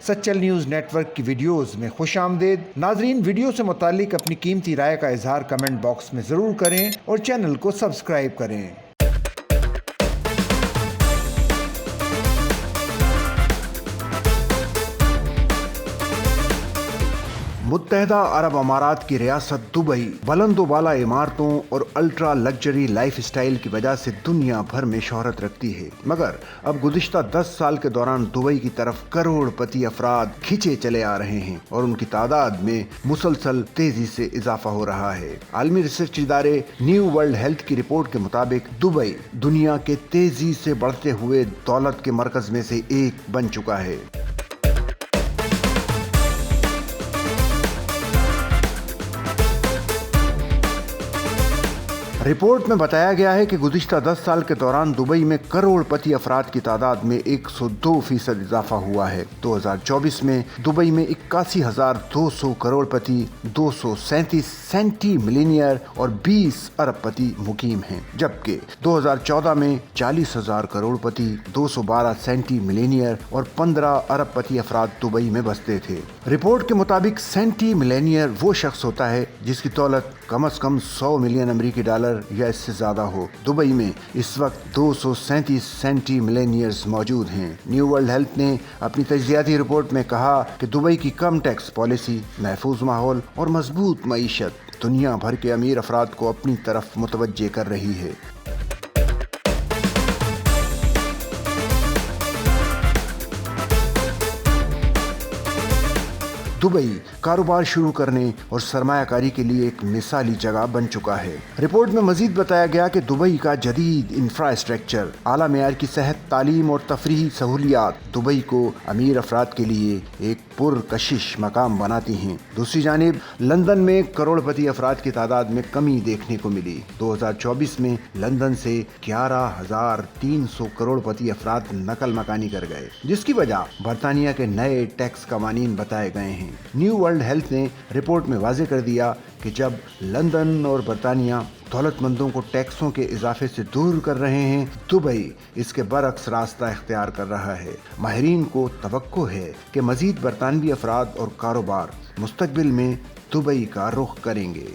Sachal news net work کی videos میں خوش آمدید۔ ناظرین، ویڈیو سے متعلق اپنی قیمتی رائے کا اظہار کمنٹ باکس میں ضرور کریں اور چینل کو سبسکرائب کریں۔ متحدہ عرب امارات کی ریاست دبئی بلند و بالا عمارتوں اور الٹرا لگژری لائف سٹائل کی وجہ سے دنیا بھر میں شہرت رکھتی ہے، مگر اب گزشتہ 10 سال کے دوران دبئی کی طرف کروڑ پتی افراد کھینچے چلے آ رہے ہیں اور ان کی تعداد میں مسلسل تیزی سے اضافہ ہو رہا ہے۔ عالمی ریسرچ ادارے نیو ورلڈ ہیلتھ کی رپورٹ کے مطابق دبئی دنیا کے تیزی سے بڑھتے ہوئے دولت کے مرکز میں سے ایک بن چکا ہے۔ رپورٹ میں بتایا گیا ہے کہ گزشتہ 10 سال کے دوران دبئی میں کروڑ پتی افراد کی تعداد میں 102% اضافہ ہوا ہے۔ 2024 میں دبئی میں 81,200 کروڑ پتی، 237 سینٹی ملینئر اور 20 ارب پتی مقیم ہیں، جبکہ 2014 میں 40,000 کروڑ پتی، 212 سینٹی ملینئر اور 15 ارب پتی افراد دبئی میں بستے تھے۔ رپورٹ کے مطابق سینٹی ملینئر وہ شخص ہوتا ہے جس کی دولت کم از کم 100 ملین امریکی ڈالر یا اس سے زیادہ ہو۔ دبئی میں اس وقت 237 سینٹی ملینئرز موجود ہیں۔ نیو ورلڈ ہیلتھ نے اپنی تجزیاتی رپورٹ میں کہا کہ دبئی کی کم ٹیکس پالیسی، محفوظ ماحول اور مضبوط معیشت دنیا بھر کے امیر افراد کو اپنی طرف متوجہ کر رہی ہے۔ دبئی کاروبار شروع کرنے اور سرمایہ کاری کے لیے ایک مثالی جگہ بن چکا ہے۔ رپورٹ میں مزید بتایا گیا کہ دبئی کا جدید انفراسٹرکچر، اعلیٰ معیار کی صحت، تعلیم اور تفریحی سہولیات دبئی کو امیر افراد کے لیے ایک پرکشش مقام بناتی ہیں۔ دوسری جانب لندن میں کروڑ پتی افراد کی تعداد میں کمی دیکھنے کو ملی۔ 2024 میں لندن سے 11,300 کروڑ پتی افراد نقل مکانی کر گئے، جس کی وجہ برطانیہ کے نئے ٹیکس قوانین بتائے گئے ہیں۔ نیو ورلڈ ہیلتھ نے رپورٹ میں واضح کر دیا کہ جب لندن اور برطانیہ دولت مندوں کو ٹیکسوں کے اضافے سے دور کر رہے ہیں، دبئی اس کے برعکس راستہ اختیار کر رہا ہے۔ ماہرین کو توقع ہے کہ مزید برطانوی افراد اور کاروبار مستقبل میں دبئی کا رخ کریں گے۔